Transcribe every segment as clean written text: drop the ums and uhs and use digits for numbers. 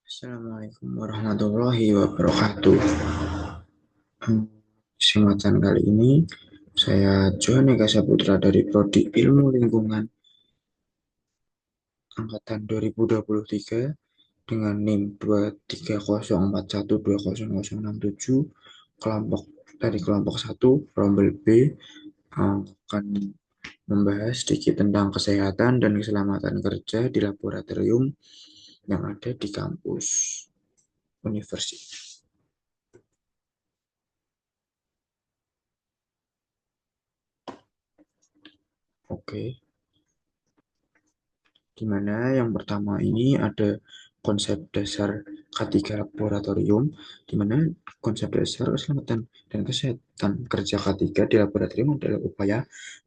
Assalamualaikum warahmatullahi wabarakatuh. Kesempatan kali ini saya Johan Eka Saputra dari Prodi Ilmu Lingkungan angkatan 2023 dengan NIM 23041200067 kelompok dari kelompok 1 Rombel B akan membahas sedikit tentang kesehatan dan keselamatan kerja di laboratorium yang ada di kampus universitas. Oke, di mana yang pertama ini ada konsep dasar K3 laboratorium, di mana konsep dasar keselamatan dan kesehatan kerja K3 di laboratorium adalah upaya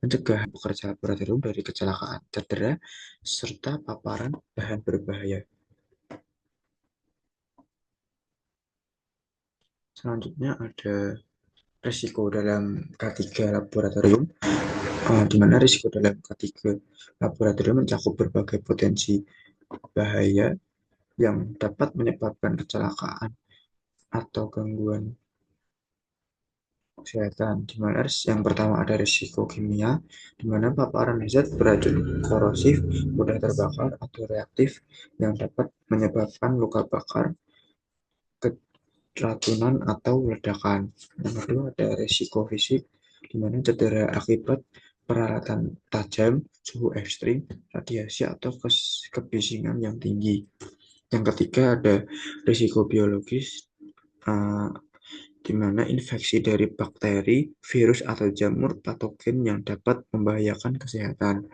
mencegah pekerja laboratorium dari kecelakaan, cedera, serta paparan bahan berbahaya. Selanjutnya ada risiko dalam K3 laboratorium, di mana risiko dalam K3 laboratorium mencakup berbagai potensi bahaya yang dapat menyebabkan kecelakaan atau gangguan kesehatan. Di mana yang pertama ada risiko kimia, di mana paparan zat beracun korosif, mudah terbakar atau reaktif yang dapat menyebabkan luka bakar, keracunan atau ledakan. Yang kedua ada risiko fisik, di mana cedera akibat peralatan tajam, suhu ekstrim, radiasi atau kebisingan yang tinggi. Yang ketiga ada risiko biologis, uh, di mana infeksi dari bakteri, virus, atau jamur patogen yang dapat membahayakan kesehatan.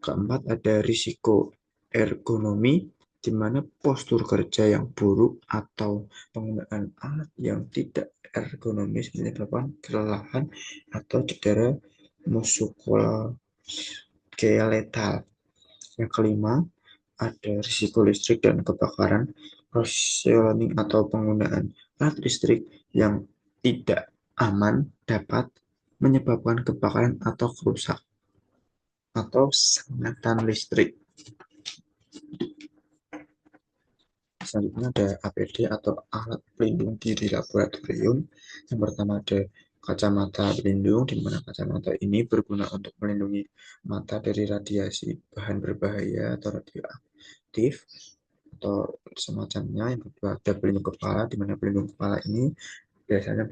Keempat, ada risiko ergonomi, di mana postur kerja yang buruk atau penggunaan alat yang tidak ergonomis menyebabkan kelelahan atau cedera muskuloskeletal. Yang kelima, ada risiko listrik dan kebakaran, cross-selling atau penggunaan alat listrik yang tidak aman dapat menyebabkan kebakaran atau kerusak atau sengatan listrik. Selanjutnya ada APD atau alat pelindung diri laboratorium. Yang pertama ada kacamata pelindung, di mana kacamata ini berguna untuk melindungi mata dari radiasi bahan berbahaya atau radioaktif atau semacamnya. Yang kedua ada pelindung kepala, di mana pelindung kepala ini biasanya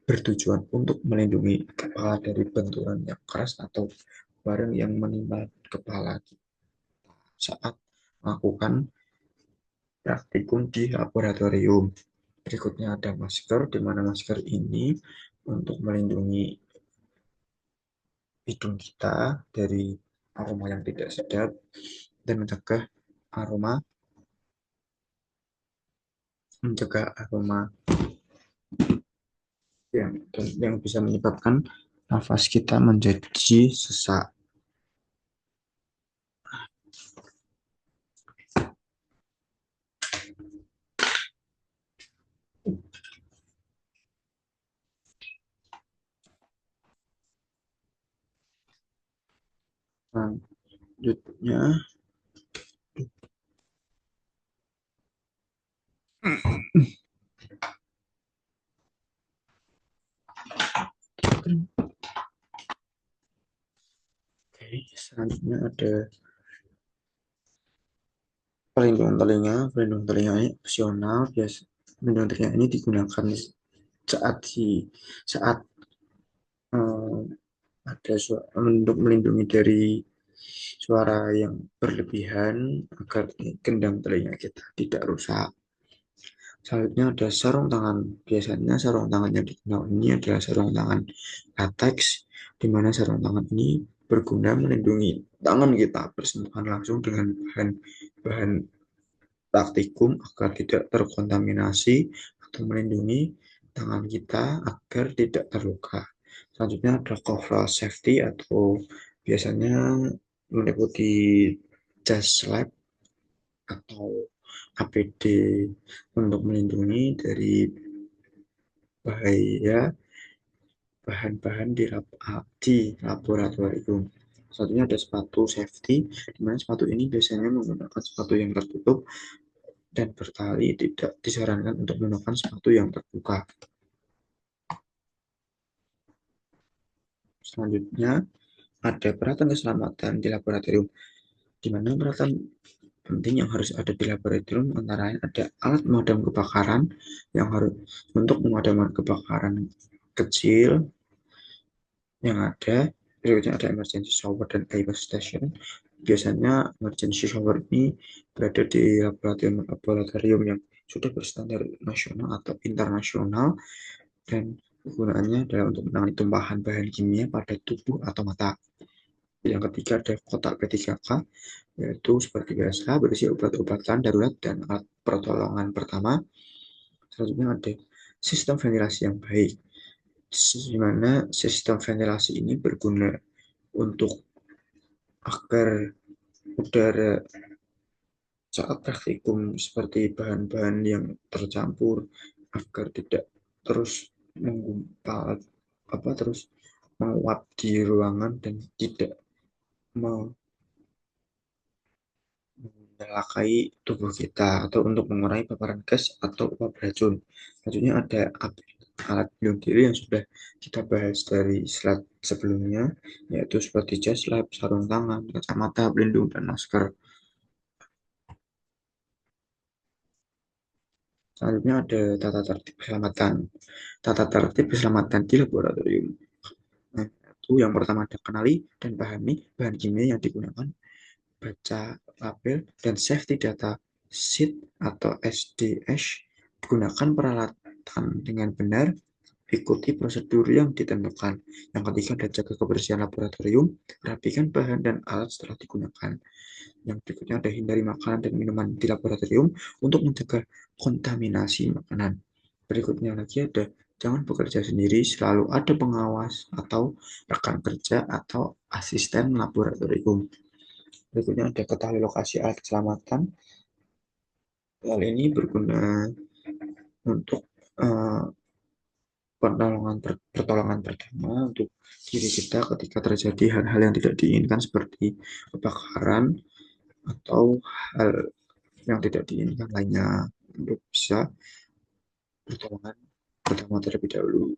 bertujuan untuk melindungi kepala dari benturan yang keras atau barang yang menimpa kepala saat melakukan praktikum di laboratorium. Berikutnya ada masker, di mana masker ini untuk melindungi hidung kita dari aroma yang tidak sedap dan aroma mencegah aroma yang bisa menyebabkan nafas kita menjadi sesak. Selanjutnya, selanjutnya ada pelindung telinga. Pelindung telinga ini opsional. Pelindung telinga ini digunakan saat eh, ada untuk melindungi dari suara yang berlebihan agar gendang telinga kita tidak rusak. Selanjutnya ada sarung tangan. Biasanya sarung tangan yang digunakan ini adalah sarung tangan latex, di mana sarung tangan ini berguna melindungi tangan kita bersentuhan langsung dengan bahan praktikum agar tidak terkontaminasi atau melindungi tangan kita agar tidak terluka. Selanjutnya ada cover safety atau biasanya meliputi jas lab atau APD untuk melindungi dari bahaya bahan-bahan di laboratorium. Satunya ada sepatu safety, di mana sepatu ini biasanya menggunakan sepatu yang tertutup dan bertali, tidak disarankan untuk menggunakan sepatu yang terbuka. Selanjutnya, ada peralatan keselamatan di laboratorium, di mana peralatan penting yang harus ada di laboratorium antara lain ada alat pemadam kebakaran yang harus untuk memadamkan kebakaran kecil yang ada. Berikutnya ada emergency shower dan evac station. Biasanya emergency shower ini berada di laboratorium yang sudah berstandar nasional atau internasional dan kegunaannya adalah untuk menangani tumpahan bahan kimia pada tubuh atau mata. Yang ketiga ada kotak P3K, yaitu seperti biasa berisi obat-obatan darurat dan alat pertolongan pertama. Selanjutnya ada sistem ventilasi yang baik, di mana sistem ventilasi ini berguna untuk agar udara saat praktikum seperti bahan-bahan yang tercampur agar tidak terus menggumpal terus menguap di ruangan dan tidak menyalakai tubuh kita atau untuk mengurangi paparan gas atau uap beracun. Selanjutnya ada alat pelindung diri yang sudah kita bahas dari slide sebelumnya, yaitu seperti jas lab, sarung tangan, kacamata pelindung, dan masker. Selanjutnya ada tata tertib keselamatan. Tata tertib keselamatan di laboratorium. Nah, itu yang pertama ada kenali dan pahami bahan kimia yang digunakan, baca label dan safety data sheet atau SDS, gunakan peralatan dengan benar, ikuti prosedur yang ditentukan. Yang ketiga adalah jaga kebersihan laboratorium, rapikan bahan dan alat setelah digunakan. Yang berikutnya ada hindari makanan dan minuman di laboratorium untuk mencegah kontaminasi makanan. Berikutnya lagi ada jangan bekerja sendiri, selalu ada pengawas atau rekan kerja atau asisten laboratorium. Berikutnya ada ketahui lokasi alat keselamatan. Hal ini berguna untuk uh, pertolongan pertama untuk diri kita ketika terjadi hal-hal yang tidak diinginkan seperti kebakaran atau hal yang tidak diinginkan lainnya, untuk bisa pertolongan pertama terlebih dahulu.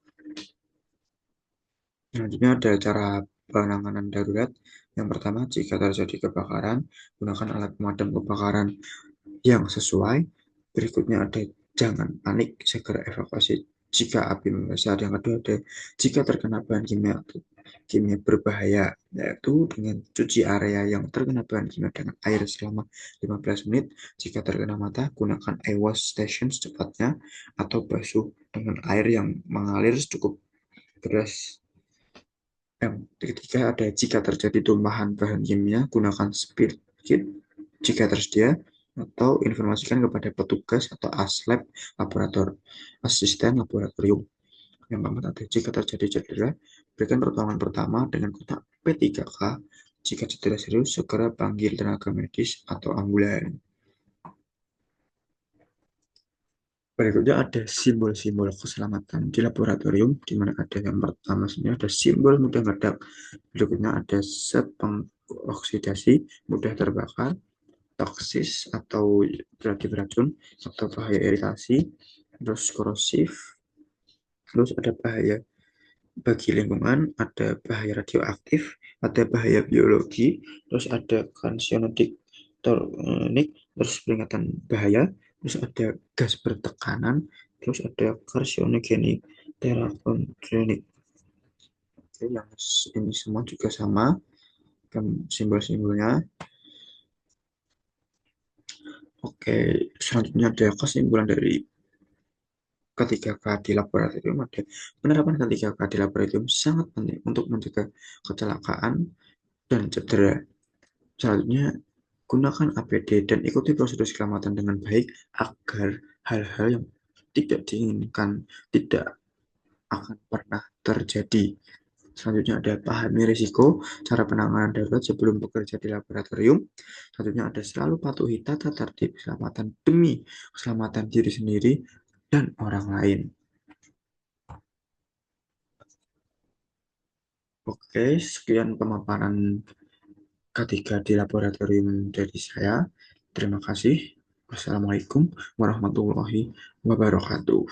Selanjutnya ada cara penanganan darurat. Yang pertama, jika terjadi kebakaran, gunakan alat pemadam kebakaran yang sesuai. Berikutnya ada jangan panik, segera evakuasi jika api membesar. Yang kedua ada jika terkena bahan kimia berbahaya, yaitu dengan cuci area yang terkena bahan kimia dengan air selama 15 menit. Jika terkena mata, gunakan ewash station secepatnya atau basuh dengan air yang mengalir cukup deras. Yang ketiga ada jika terjadi tumpahan bahan kimia, gunakan spill kit jika tersedia atau informasikan kepada petugas atau aslab asisten laboratorium. Yang keempat ada jika terjadi cedera, berikan pertolongan pertama dengan kotak P3K. Jika cedera serius, segera panggil tenaga medis atau ambulan. Berikutnya ada simbol-simbol keselamatan di laboratorium, di mana ada yang pertama sini ada simbol mudah meledak, berikutnya ada zat pengoksidasi, mudah terbakar, toksis atau berarti beracun, atau bahaya iritasi, terus korosif, terus ada bahaya bagi lingkungan, ada bahaya radioaktif, ada bahaya biologi, terus ada kansionodik, terus peringatan bahaya, terus ada gas bertekanan, terus ada karsinogenik, terakogenik. Oke, yang ini semua juga sama kan simbol-simbolnya. Oke, selanjutnya ada kesimpulan dari ketiga K di laboratorium. Ada penerapan ketiga K di laboratorium sangat penting untuk mencegah kecelakaan dan cedera. Selanjutnya, gunakan APD dan ikuti prosedur keselamatan dengan baik agar hal-hal yang tidak diinginkan tidak akan pernah terjadi. Selanjutnya ada pahami risiko, cara penanganan darurat sebelum bekerja di laboratorium. Selanjutnya ada selalu patuhi tata tertib keselamatan demi keselamatan diri sendiri dan orang lain. Oke, sekian pemaparan K3 di laboratorium dari saya. Terima kasih. Wassalamualaikum warahmatullahi wabarakatuh.